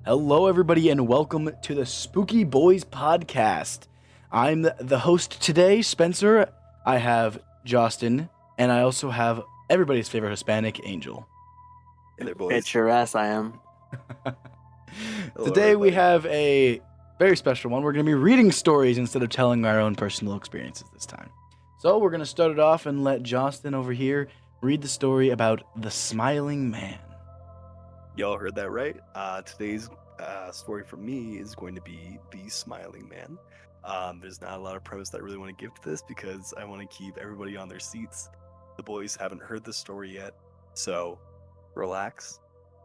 Hello, everybody, and welcome to the Spooky Boys podcast. I'm the host today, Spencer. I have Justin, and I also have everybody's favorite Hispanic, Angel. Hey there, boys. Picturesque I am. Hello, Today we everybody. have a very special one. We're going to be reading stories instead of telling our own personal experiences this time. So we're going to start it off and let Justin over here read the story about the Smiling Man. Y'all heard that right. Today's story for me is going to be The Smiling Man. There's not a lot of premise that I really want to give to this because I want to keep everybody on their seats. The boys haven't heard this story yet, so relax,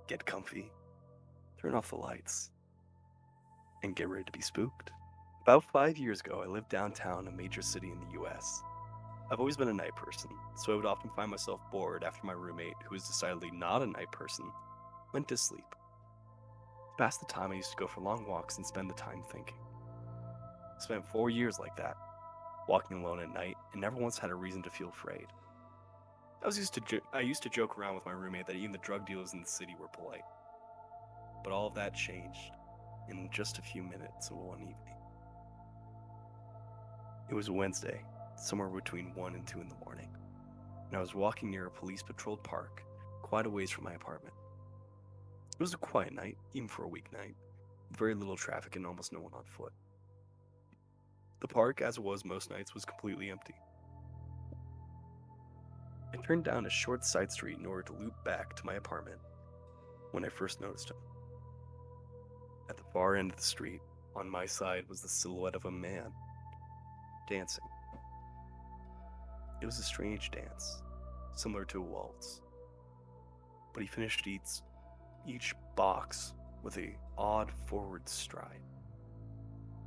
get comfy, turn off the lights, and get ready to be spooked. About 5 years ago, I lived downtown, a major city in the US. I've always been a night person, so I would often find myself bored after my roommate, who was decidedly not a night person, went to sleep. To pass the time, I used to go for long walks and spend the time thinking. I spent 4 years like that, walking alone at night, and never once had a reason to feel afraid. I used to joke around with my roommate that even the drug dealers in the city were polite. But all of that changed in just a few minutes of one evening. It was Wednesday, somewhere between 1 and 2 in the morning, and I was walking near a police-patrolled park, quite a ways from my apartment. It was a quiet night, even for a weeknight, with very little traffic and almost no one on foot. The park, as it was most nights, was completely empty. I turned down a short side street in order to loop back to my apartment when I first noticed him. At the far end of the street, on my side, was the silhouette of a man, dancing. It was a strange dance, similar to a waltz, but he finished each box with a odd forward stride.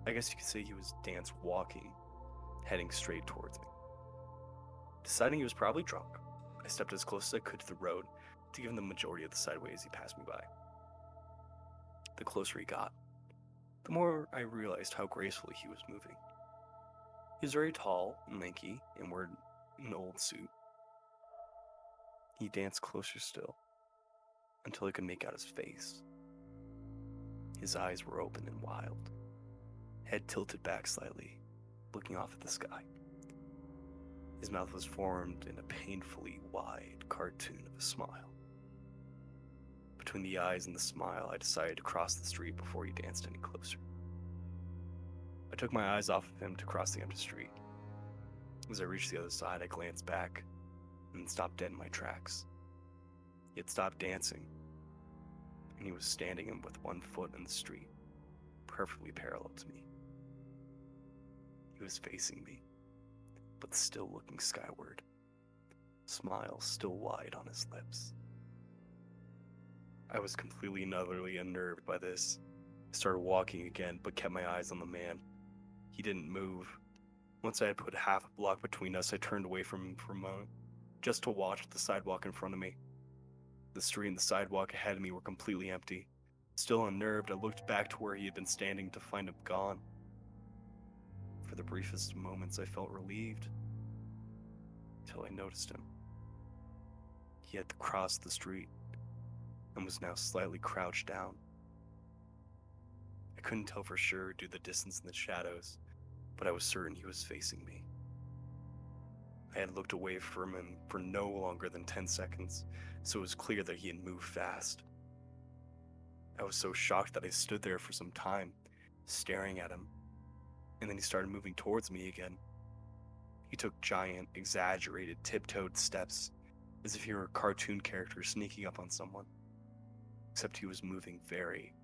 I guess you could say he was dance walking, heading straight towards me. Deciding he was probably drunk, I stepped as close as I could to the road to give him the majority of the sideways as he passed me by. The closer he got, the more I realized how gracefully he was moving. He was very tall and lanky and wore an old suit. He danced closer still, until I could make out his face. His eyes were open and wild, head tilted back slightly, looking off at the sky. His mouth was formed in a painfully wide cartoon of a smile. Between the eyes and the smile, I decided to cross the street before he danced any closer. I took my eyes off of him to cross the empty street. As I reached the other side, I glanced back and stopped dead in my tracks. He had stopped dancing, and he was standing with one foot in the street, perfectly parallel to me. He was facing me, but still looking skyward, smile still wide on his lips. I was completely and utterly unnerved by this. I started walking again, but kept my eyes on the man. He didn't move. Once I had put half a block between us, I turned away from him for a moment, just to watch the sidewalk in front of me. The street and the sidewalk ahead of me were completely empty. Still unnerved, I looked back to where he had been standing to find him gone. For the briefest moments, I felt relieved, until I noticed him. He had crossed the street, and was now slightly crouched down. I couldn't tell for sure due to the distance in the shadows, but I was certain he was facing me. I had looked away from him for no longer than 10 seconds, so it was clear that he had moved fast. I was so shocked that I stood there for some time, staring at him, and then he started moving towards me again. He took giant, exaggerated, tiptoed steps, as if he were a cartoon character sneaking up on someone. Except he was moving very,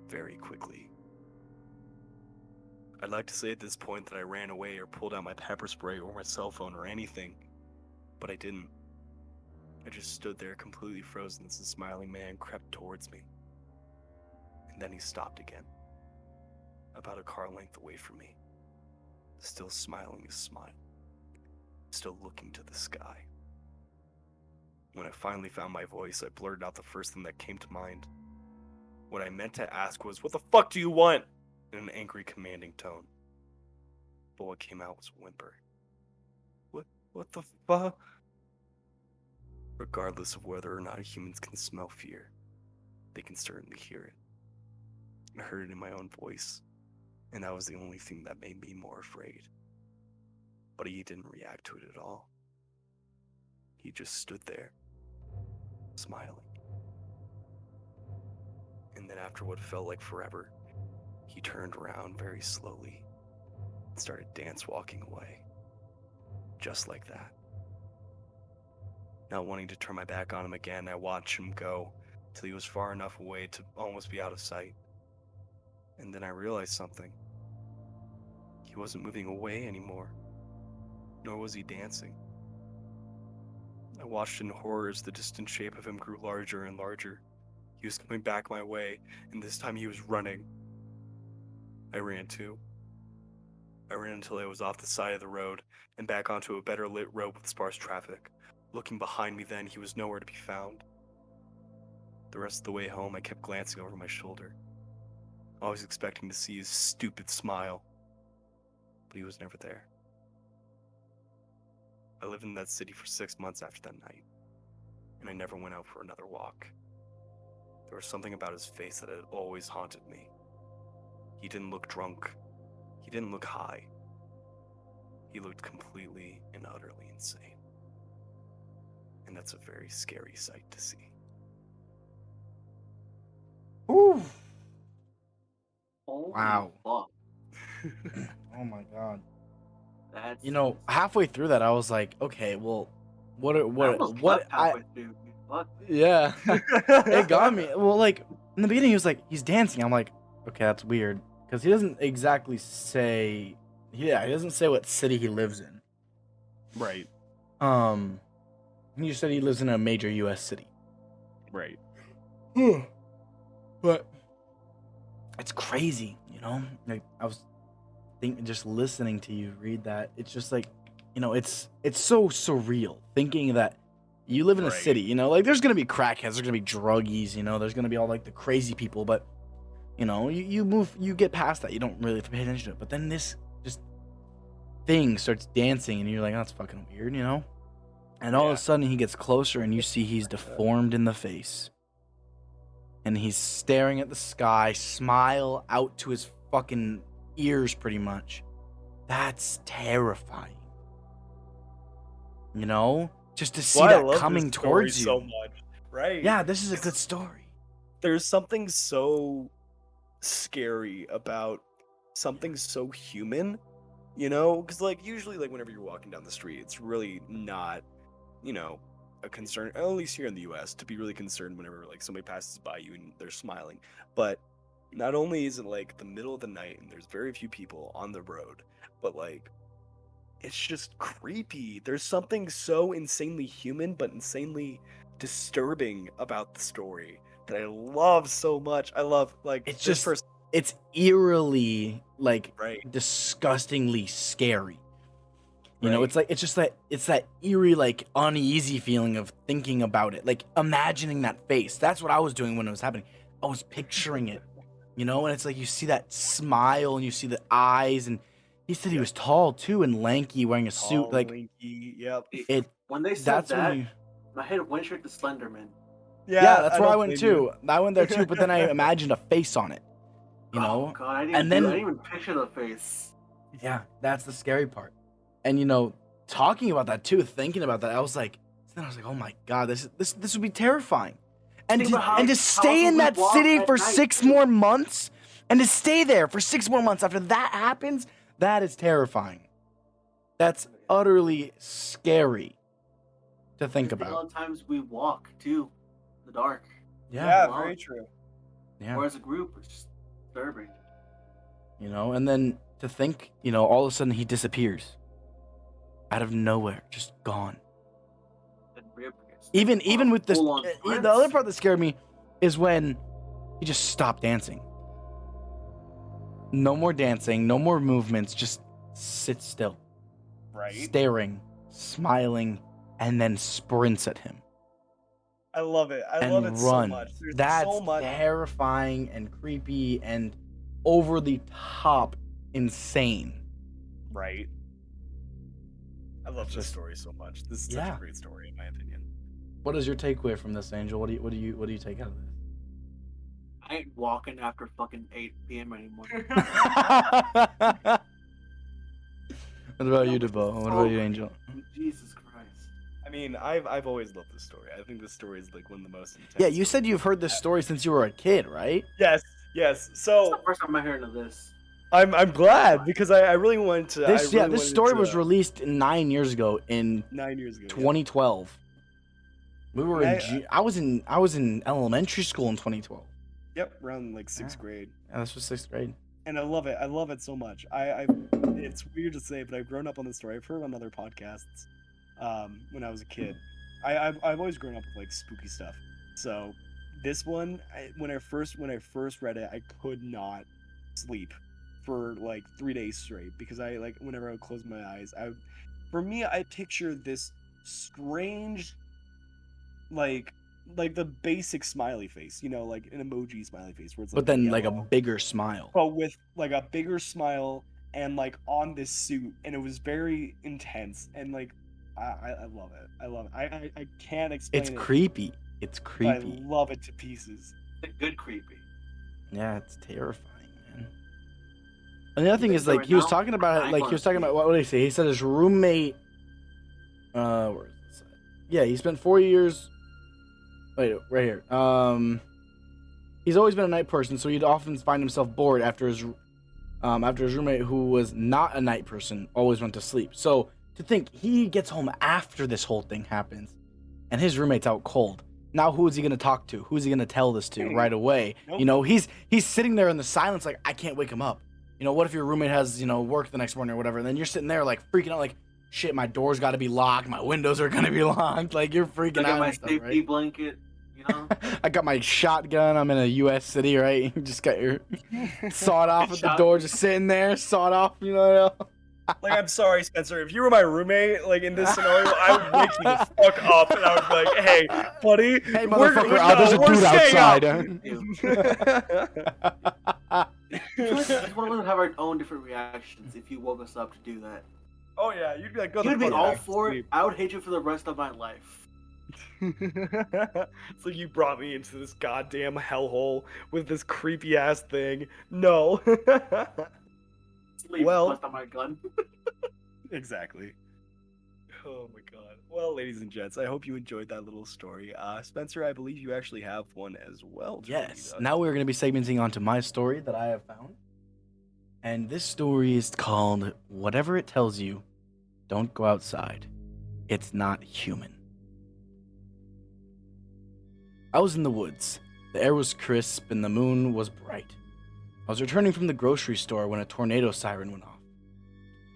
very quickly. I'd like to say at this point that I ran away or pulled out my pepper spray or my cell phone or anything, but I didn't. I just stood there completely frozen as the smiling man crept towards me. And then he stopped again, about a car length away from me, still smiling his smile, still looking to the sky. When I finally found my voice, I blurted out the first thing that came to mind. What I meant to ask was, "What the fuck do you want?" in an angry, commanding tone. But what came out was a whimper. What the fuck? Regardless of whether or not humans can smell fear, they can certainly hear it. and heard it in my own voice, and that was the only thing that made me more afraid. But he didn't react to it at all. He just stood there, smiling. And then after what felt like forever, he turned around very slowly and started dance walking away. Just like that. Not wanting to turn my back on him again, I watched him go till he was far enough away to almost be out of sight. And then I realized something. He wasn't moving away anymore, nor was he dancing. I watched in horror as the distant shape of him grew larger and larger. He was coming back my way, and this time he was running. I ran too. I ran until I was off the side of the road and back onto a better lit road with sparse traffic. Looking behind me then, he was nowhere to be found. The rest of the way home, I kept glancing over my shoulder, always expecting to see his stupid smile, but he was never there. I lived in that city for 6 months after that night, and I never went out for another walk. There was something about his face that had always haunted me. He didn't look drunk. He didn't look high. He looked completely and utterly insane. And that's a very scary sight to see. Ooh. Holy Wow. fuck. Oh my god. That's halfway through that, I was like, okay, well, what? I almost What? left halfway through. Fuck. Yeah, it got me. Well, like in the beginning, he was like, he's dancing. I'm like, okay, that's weird, because he doesn't exactly say. Yeah, he doesn't say what city he lives in. Right. He just said he lives in a major U.S. city. Right. But it's crazy, Like I was thinking, just listening to you read that, it's just like, it's so surreal thinking that you live in a Right. city, like there's gonna be crackheads, there's gonna be druggies, there's gonna be all like the crazy people, but you get past that, you don't really pay attention to it. But then this just thing starts dancing, and you're like, oh, that's fucking weird, And all of a sudden he gets closer, and you see he's deformed in the face. And he's staring at the sky, smile out to his fucking ears pretty much. That's terrifying. Just to see that coming towards you. So much. Right. Yeah, this is a good story. There's something so scary about something so human, because like usually like whenever you're walking down the street, it's really not, a concern, at least here in the US, to be really concerned whenever like somebody passes by you and they're smiling. But not only is it like the middle of the night and there's very few people on the road, but like it's just creepy. There's something so insanely human but insanely disturbing about the story that I love so much. I love like It's this just person. it's eerily like Right. disgustingly scary. Right. It's that eerie, like uneasy feeling of thinking about it, like imagining that face. That's what I was doing when it was happening. I was picturing it, and it's like you see that smile and you see the eyes, and he said he was tall too and lanky, wearing a suit. Tall, Like lanky, yep. When they said that's that, when you. my head went straight to Slenderman. Yeah, that's where I don't went blame too. I went there too, but then I imagined a face on it. Oh god, I didn't, and I then- didn't even picture the face. Yeah, that's the scary part. And talking about that too, thinking about that, I was like, oh my god, this would be terrifying. And Think about to how stay in we that walk city at for night, 6 too. more months, and to stay there for 6 more months after that happens, that is terrifying. That's utterly scary to think A about. lot of times we walk too, in the dark. Yeah, Wow. very true. yeah. Or as a group, it's just disturbing. And then to think, all of a sudden he disappears. Out of nowhere, just gone. And reappears. Even with this, full-on the sprints. other part that scared me is when he just stopped dancing. No more dancing, no more movements, just sit still, Right. staring, smiling, and then sprints at him I love it. I and love it so run. much. There's That's so much. terrifying and creepy and over the top insane. Right. I love It's this just- story so much. This is such Yeah. a great story, in my opinion. What is your takeaway from this, Angel? What do you take out of this? I ain't walking after fucking 8 p.m. anymore. What about you, That was DeBo? What about so- you, Angel? Jesus Christ. I mean, I've always loved this story. I think this story is like one of the most intense. Yeah, you said you've heard this story since you were a kid, right? Yes. It's So the first time I'm hearing of this. I'm glad because I really wanted to. This story was released 9 years ago in 9 years ago. 2012. We were I was in elementary school in 2012. Yep, around like sixth grade. Yeah, this was 6th grade. And I love it. I love it so much. It's weird to say, but I've grown up on this story. I've heard on other podcasts when I was a kid. I've always grown up with like spooky stuff. So this one, when I first read it, I could not sleep for like 3 days straight because I like whenever I would close my eyes, for me I pictured this strange like the basic smiley face, you know, like an emoji smiley face where it's like But then yellow, like a bigger smile. but with like a bigger smile and like on this suit, and it was very intense and like I love it. I love it. I can't explain It's it. creepy. It's But creepy. I love it to pieces. It's good creepy. Yeah, it's terrifying, man. And the other thing think is, so like, right he was now? talking about I it, like, wanna he was talking see about, it. what did he say? He said his roommate, where is this? Yeah, he spent 4 years, wait, right here. He's always been a night person, so he'd often find himself bored after his roommate, who was not a night person, always went to sleep. So, to think, he gets home after this whole thing happens, and his roommate's out cold. Now, who is he going to talk to? Who's he going to tell this to right away? Nope. You know, he's sitting there in the silence like, I can't wake him up. You know, what if your roommate has, you know, work the next morning or whatever, and then you're sitting there like freaking out like, shit, my door's got to be locked, my windows are going to be locked. Like, you're freaking I got out my and stuff, safety right? blanket, you know? I got my shotgun. I'm in a U.S. city, right? You just got your sawed off at the door, just sitting there, sawed off, you know? Like, I'm sorry, Spencer. If you were my roommate, like in this scenario, I would wake you the fuck up, and I would be like, "Hey, buddy, Hey, motherfucker, there's a dude outside. Each one of us would have our own different reactions if you woke us up to do that. Oh yeah, you'd be like, "Go the You'd be fuck all back to for it. sleep." I would hate you for the rest of my life. It's like you brought me into this goddamn hellhole with this creepy ass thing. No. Sleep Well- bust on my gun. Exactly. Oh my god. Well, ladies and gents, I hope you enjoyed that little story. Spencer, I believe you actually have one as well. to read Yes. us. Now we're going to be segmenting onto my story that I have found. And this story is called Whatever It Tells You, Don't Go Outside. It's Not Human. I was in the woods. The air was crisp and the moon was bright. I was returning from the grocery store when a tornado siren went off.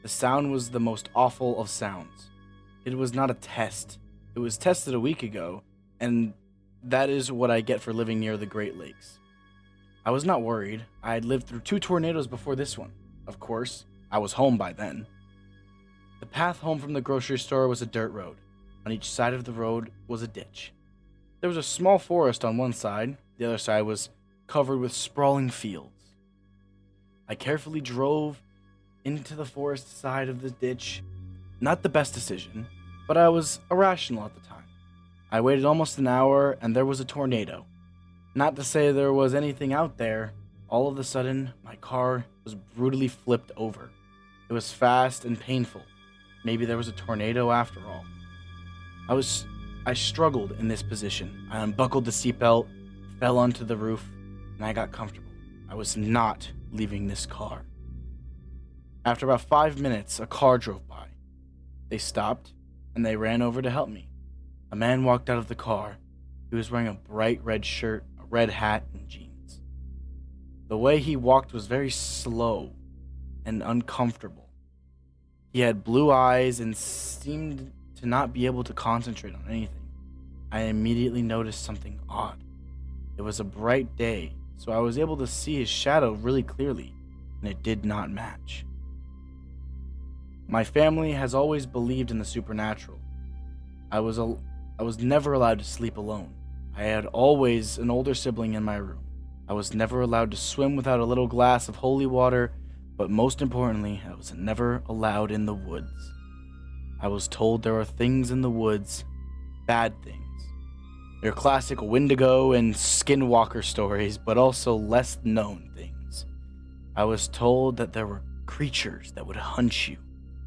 The sound was the most awful of sounds. It was not a test. It was tested a week ago, and that is what I get for living near the Great Lakes. I was not worried. I had lived through 2 tornadoes before this one. Of course, I was home by then. The path home from the grocery store was a dirt road. On each side of the road was a ditch. There was a small forest on one side. The other side was covered with sprawling fields. I carefully drove into the forest side of the ditch. Not the best decision, but I was irrational at the time. I waited almost an hour, and there was a tornado. Not to say there was anything out there. All of a sudden, my car was brutally flipped over. It was fast and painful. Maybe there was a tornado after all. I struggled in this position. I unbuckled the seatbelt, fell onto the roof, and I got comfortable. I was not leaving this car. After about 5 minutes, a car drove by. They stopped, and they ran over to help me. A man walked out of the car. He was wearing a bright red shirt, a red hat, and jeans. The way he walked was very slow and uncomfortable. He had blue eyes and seemed to not be able to concentrate on anything. I immediately noticed something odd. It was a bright day, so I was able to see his shadow really clearly, and it did not match. My family has always believed in the supernatural. I was never allowed to sleep alone. I had always an older sibling in my room. I was never allowed to swim without a little glass of holy water, but most importantly, I was never allowed in the woods. I was told there are things in the woods, bad things. Your classic Wendigo and Skinwalker stories, but also less known things. I was told that there were creatures that would hunt you,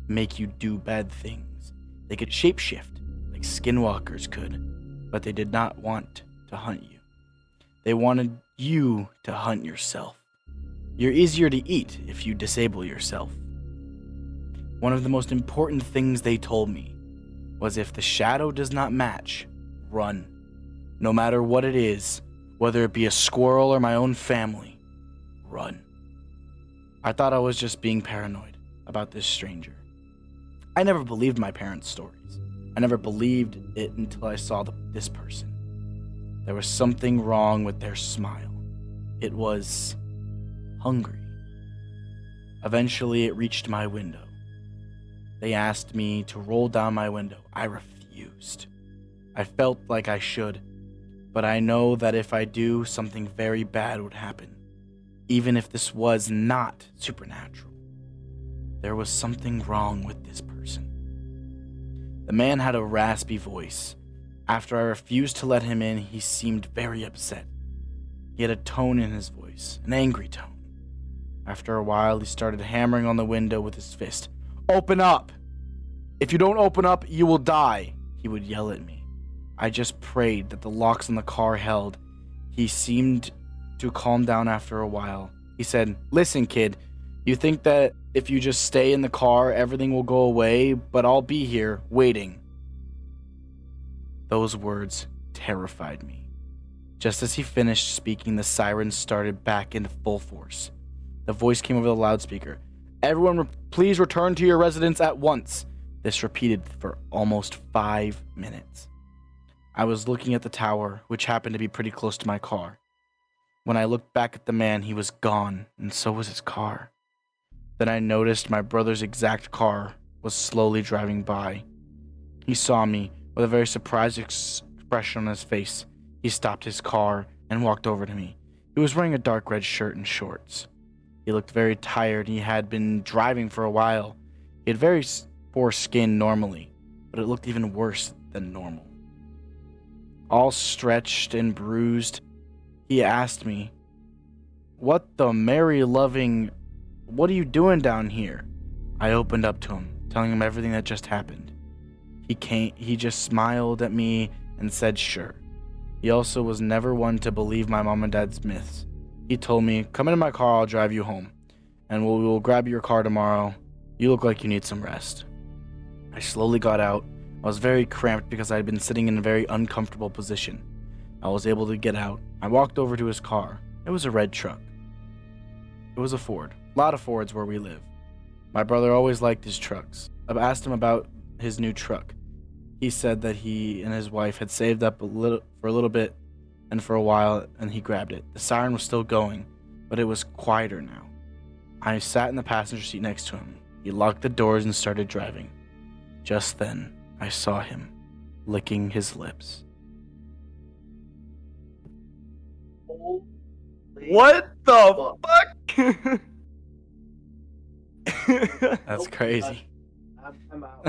make you do bad things. They could shapeshift, like Skinwalkers could, but they did not want to hunt you. They wanted you to hunt yourself. You're easier to eat if you disable yourself. One of the most important things they told me was if the shadow does not match, run. No matter what it is, whether it be a squirrel or my own family, run. I thought I was just being paranoid about this stranger. I never believed my parents' stories. I never believed it until I saw this person. There was something wrong with their smile. It was hungry. Eventually, it reached my window. They asked me to roll down my window. I refused. I felt like I should, but I know that if I do, something very bad would happen, even if this was not supernatural. There was something wrong with this person. The man had a raspy voice. After I refused to let him in, he seemed very upset. He had a tone in his voice, an angry tone. After a while, he started hammering on the window with his fist. "Open up! If you don't open up, you will die," he would yell at me. I just prayed that the locks on the car held. He seemed to calm down after a while. He said, "Listen, kid, you think that if you just stay in the car, everything will go away, but I'll be here, waiting." Those words terrified me. Just as he finished speaking, the sirens started back into full force. The voice came over the loudspeaker. "Everyone, please return to your residence at once." This repeated for almost 5 minutes. I was looking at the tower, which happened to be pretty close to my car. When I looked back at the man, he was gone, and so was his car. Then I noticed my brother's exact car was slowly driving by. He saw me with a very surprised expression on his face. He stopped his car and walked over to me. He was wearing a dark red shirt and shorts. He looked very tired. He had been driving for a while. He had very poor skin normally, but it looked even worse than normal. All stretched and bruised, he asked me, "What the Mary-loving, what are you doing down here?" I opened up to him, telling him everything that just happened. He just smiled at me and said sure. He also was never one to believe my mom and dad's myths. He told me, "Come into my car, I'll drive you home, and we will grab your car tomorrow. You look like you need some rest." I slowly got out. I was very cramped because I had been sitting in a very uncomfortable position. I was able to get out. I walked over to his car. It was a red truck. It was a Ford. A lot of Fords where we live. My brother always liked his trucks. I asked him about his new truck. He said that he and his wife had saved up for a little bit and for a while, and he grabbed it. The siren was still going, but it was quieter now. I sat in the passenger seat next to him. He locked the doors and started driving. Just then, I saw him licking his lips. What the fuck? That's crazy. I'm out.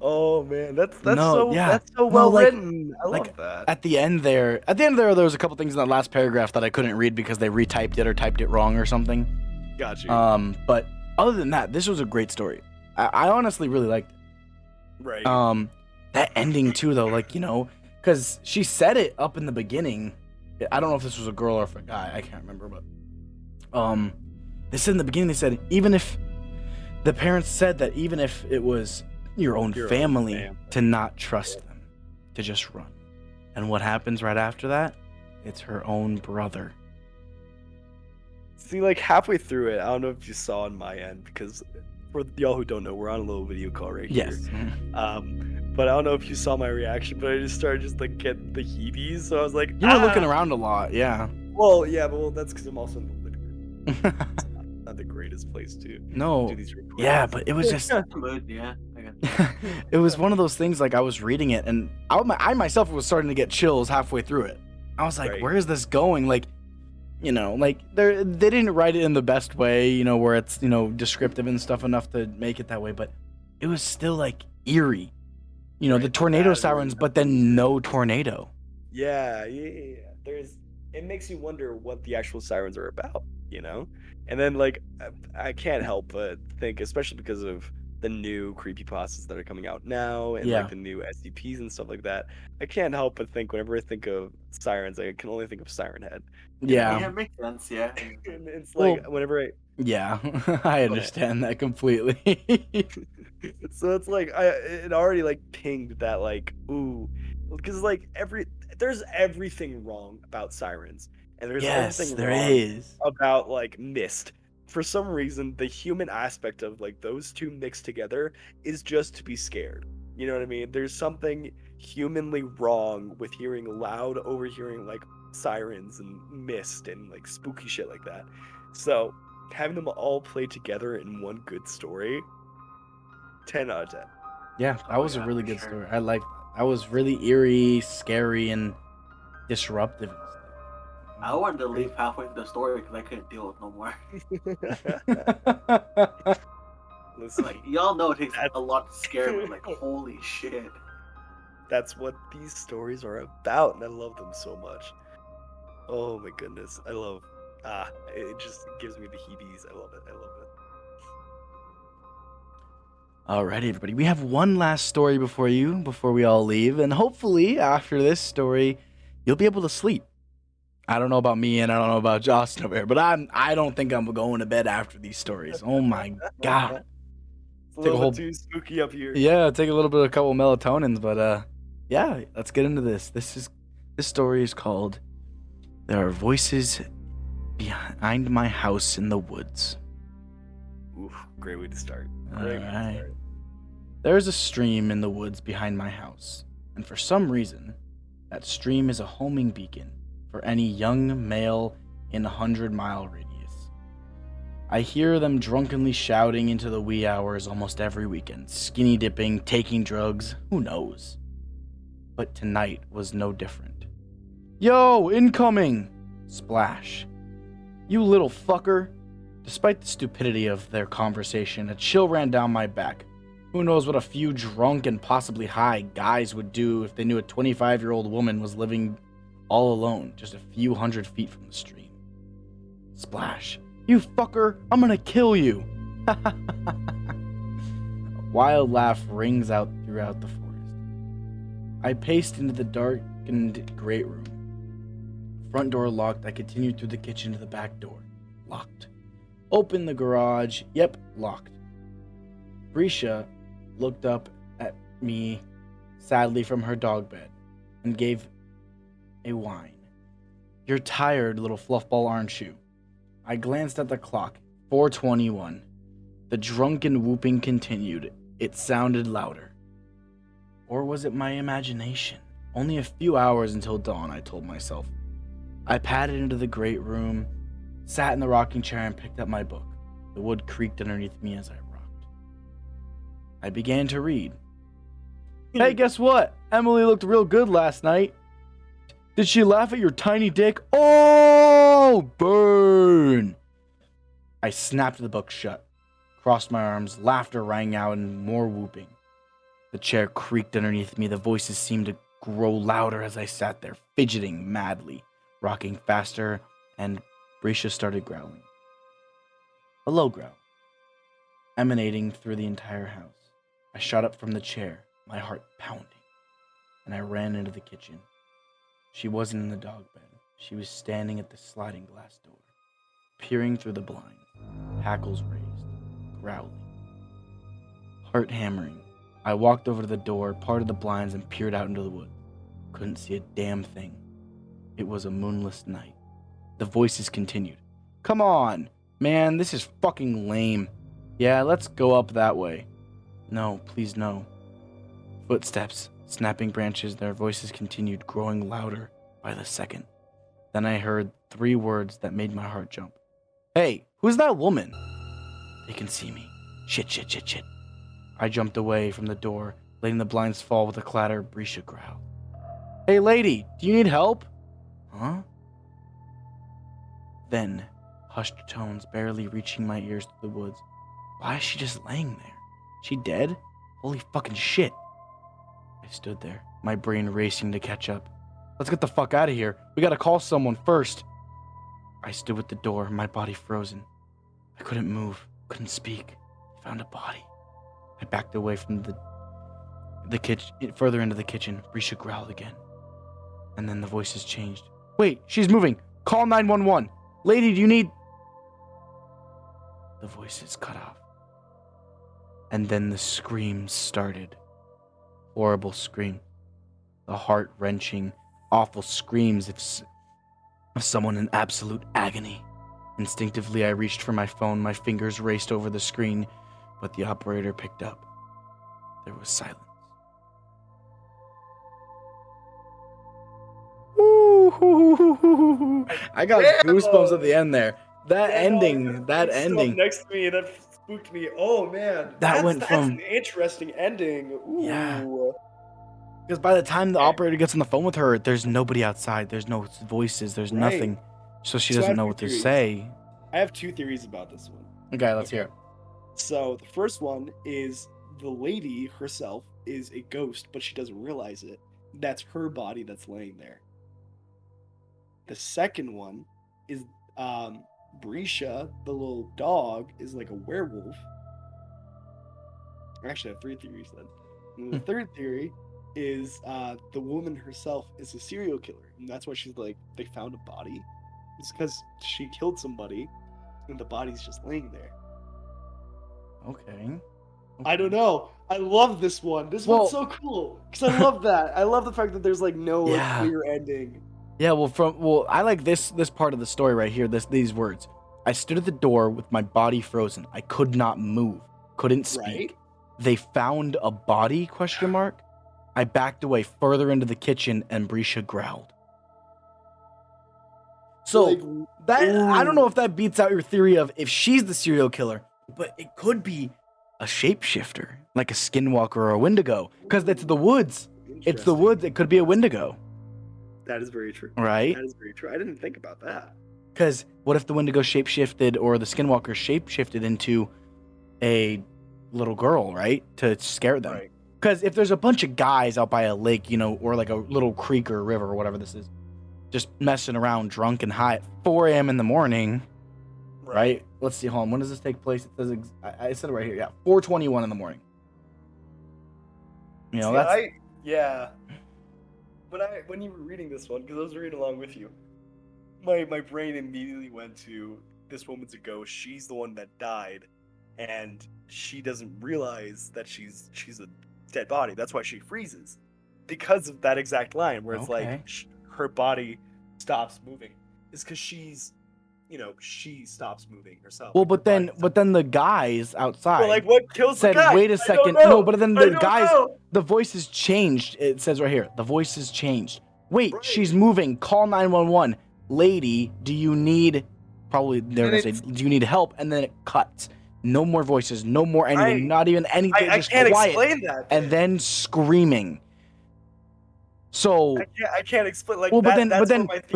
Oh man, that's No, so yeah. that's so No, well like- written. I like, love that. At the end there was a couple things in that last paragraph that I couldn't read because they retyped it or typed it wrong or something. Got you. But other than that, this was a great story. I honestly really liked it. Right. That ending too, though, like, you know, because she said it up in the beginning. I don't know if this was a girl or if a guy. I can't remember, but they said in the beginning, they said even if the parents said that even if it was your own family, to not trust them, to just run. And what happens right after that? It's her own brother. See, like halfway through it, I don't know if you saw on my end, because for y'all who don't know, we're on a little video call right here. Yes. But I don't know if you saw my reaction, but I just started like getting the heebies. So I was like, You were looking around a lot, yeah. Well, yeah, but that's because I'm also in the living room. It's not the greatest place to No. do these recordings. Yeah, but it was just Yeah, I got that. it was one of those things, like I was reading it and I myself was starting to get chills halfway through it. I was like, Right. where is this going? Like, you know, like they didn't write it in the best way, you know, where it's, you know, descriptive and stuff enough to make it that way, but it was still like eerie. You know, Right, the the tornado battery, sirens, the but then no tornado. Yeah. It makes you wonder what the actual sirens are about, you know? And then, like, I can't help but think, especially because of the new creepypastas that are coming out now and, like, Yeah. the new SCPs and stuff like that, I can't help but think whenever I think of sirens, I can only think of Siren Head, you know? Yeah, Yeah. it makes sense. Yeah. And it's like, Well, whenever I yeah, I go ahead. understand that completely. So it's like it already like pinged that like ooh, because like there's everything wrong about sirens and there's Yes, everything there wrong is. about like mist. For some reason, the human aspect of like those two mixed together is just to be scared. You know what I mean? There's something humanly wrong with overhearing like sirens and mist and like spooky shit like that. So having them all play together in one good story, 10 out of 10. Yeah, that Oh was a yeah, really for good sure. story. I like that. That was really eerie, scary, and disruptive and I wanted to leave halfway through the story because I couldn't deal with no more. stuff. Listen, Like y'all know, it takes that's a lot to scare me. Like holy shit. that's what these stories are about, and I love them so much. Oh my goodness, it just gives me the heebies. I love it. I love it. Alrighty, everybody. We have one last story before we all leave, and hopefully after this story, you'll be able to sleep. I don't know about me, and I don't know about Justin over here, but I don't think I'm going to bed after these stories. Oh my god. It's a Take a little whole bit too spooky up here. Yeah, take a little bit of a couple melatonins, but yeah, let's get into this. This story is called There Are Voices Behind My House in the Woods. Oof, great way to start. All Great way to right. start. There is a stream in the woods behind my house, and for some reason, that stream is a homing beacon for any young male in a 100-mile radius. I hear them drunkenly shouting into the wee hours almost every weekend, skinny dipping, taking drugs, who knows? But tonight was no different. Yo, incoming! Splash. You little fucker. Despite the stupidity of their conversation, a chill ran down my back. Who knows what a few drunk and possibly high guys would do if they knew a 25-year-old woman was living all alone just a few hundred feet from the stream. Splash. You fucker, I'm gonna kill you. A wild laugh rings out throughout the forest. I paced into the darkened great room. Front door locked, I continued through the kitchen to the back door. Locked. Opened the garage. Yep, locked. Brisha looked up at me sadly from her dog bed and gave a whine. You're tired, little fluffball, aren't you? I glanced at the clock. 4:21. The drunken whooping continued. It sounded louder. Or was it my imagination? Only a few hours until dawn, I told myself. I padded into the great room, sat in the rocking chair, and picked up my book. The wood creaked underneath me as I rocked. I began to read. Hey, guess what? Emily looked real good last night. Did she laugh at your tiny dick? Oh, burn! I snapped the book shut, crossed my arms, laughter rang out, and more whooping. The chair creaked underneath me. The voices seemed to grow louder as I sat there, fidgeting madly, rocking faster, and Brisha started growling. A low growl, emanating through the entire house. I shot up from the chair, my heart pounding, and I ran into the kitchen. She wasn't in the dog bed. She was standing at the sliding glass door, peering through the blinds, hackles raised, growling. Heart hammering, I walked over to the door, parted the blinds, and peered out into the woods. Couldn't see a damn thing. It was a moonless night. The voices continued. Come on, man, this is fucking lame. Yeah, let's go up that way. No, please no. Footsteps, snapping branches, their voices continued, growing louder by the second. Then I heard 3 words that made my heart jump. Hey, who's that woman? They can see me. Shit, shit, shit, shit. I jumped away from the door, letting the blinds fall with a clatter. Brisha growled. Hey, lady, do you need help? Huh? Then, hushed tones barely reaching my ears through the woods. Why is she just laying there? She dead? Holy fucking shit. stood there, my brain racing to catch up. Let's get the fuck out of here. We gotta call someone first. I stood with the door, my body frozen. I couldn't move, couldn't speak. I found a body. I backed away from the kitchen, further into the kitchen. Brisha growled again. And then the voices changed. Wait, she's moving. Call 911. Lady, do you need... The voices cut off. And then the screams started. Horrible scream. The heart-wrenching, awful screams of someone in absolute agony. Instinctively, I reached for my phone. My fingers raced over the screen, but the operator picked up. There was silence. Woo! I got goosebumps at the end there. That ending. Next to me, that spooked me. Oh man, That's an interesting ending. Ooh. Yeah. Because by the time the operator gets on the phone with her, there's nobody outside. There's no voices. There's nothing. So she doesn't know what to say. I have 2 theories about this one. Okay, let's hear it. So the first one is the lady herself is a ghost, but she doesn't realize it. That's her body that's laying there. The second one is Brisha, the little dog, is like a werewolf. I actually have 3 theories then. And the third theory is the woman herself is a serial killer, and that's why she's like, they found a body. It's because she killed somebody, and the body's just laying there. Okay. I don't know. I love this one. This one's so cool because I love that. I love the fact that there's like no clear ending. Yeah, I like this part of the story right here. These words. I stood at the door with my body frozen. I could not move. Couldn't speak. Right? They found a body? ? I backed away further into the kitchen and Brisha growled. So I don't know if that beats out your theory of if she's the serial killer, but it could be a shapeshifter, like a skinwalker or a wendigo, because it's the woods. It's the woods. It could be a wendigo. That is very true. Right? That is very true. I didn't think about that. Because what if the wendigo shapeshifted or the skinwalker shapeshifted into a little girl, right? To scare them. Right. Because if there's a bunch of guys out by a lake, or like a little creek or river or whatever this is, just messing around drunk and high at 4 a.m. in the morning, right? Let's see, hold on. When does this take place? It says, I said it right here. Yeah, 4:21 in the morning. When you were reading this one, because I was reading along with you, my brain immediately went to, this woman's a ghost. She's the one that died, and she doesn't realize that she's a dead body. That's why she freezes, because of that exact line where it's like her body stops moving. It's because she stops moving herself. Well, but then the guys outside, well, like, what kills said, the guy? wait a second. No, but then the guys, the voices changed. It says right here, the voices changed. Wait, she's moving. Call 911. Lady, do you need? Probably they're gonna say, do you need help? And then it cuts. No more voices. No more anything. Not even anything. I just can't quiet. explain that. And then screaming. So I can't explain. Like, well, but that,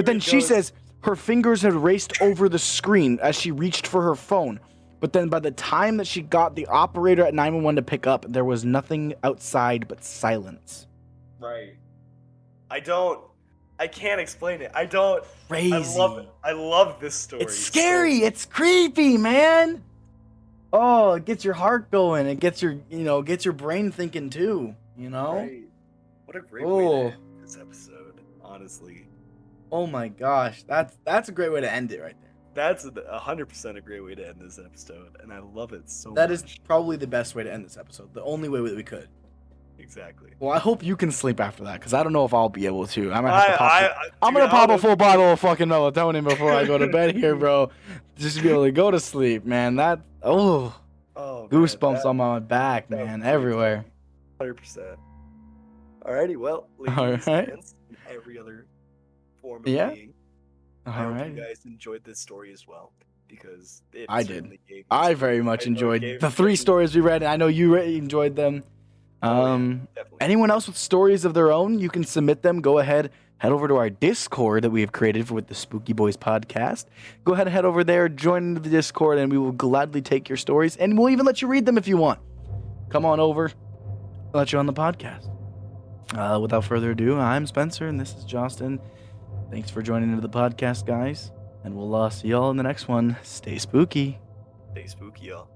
then she says her fingers had raced over the screen as she reached for her phone. But then by the time that she got the operator at 911 to pick up, there was nothing outside but silence. Right. I can't explain it. Crazy. I love it. I love this story. It's scary. It's creepy, man. Oh, it gets your heart going. It gets your brain thinking too, Right. What a great way to end this episode, honestly. Oh my gosh. That's a great way to end it right there. That's 100% a great way to end this episode, and I love it so much. That is probably the best way to end this episode. The only way that we could. Exactly. Well, I hope you can sleep after that, because I don't know if I'll be able to. I'm gonna pop a full bottle of fucking melatonin before I go to bed here, bro. Just to be able to go to sleep, man. Goosebumps on my back, man, everywhere. 100%. Alrighty, well, ladies and gents, and every other form of being, I hope you guys enjoyed this story as well, because I did. I very much enjoyed the 3 stories we read, and I know you enjoyed them. Anyone else with stories of their own, you can submit them. Go ahead, head over to our Discord that we have created with the Spooky Boys podcast. Go ahead and head over there, join the Discord, and we will gladly take your stories, and we'll even let you read them if you want. Come on over, I'll let you on the podcast. Without further ado, I'm Spencer, and this is Justin. Thanks for joining into the podcast, guys. And we'll see y'all in the next one. Stay spooky. Stay spooky, y'all.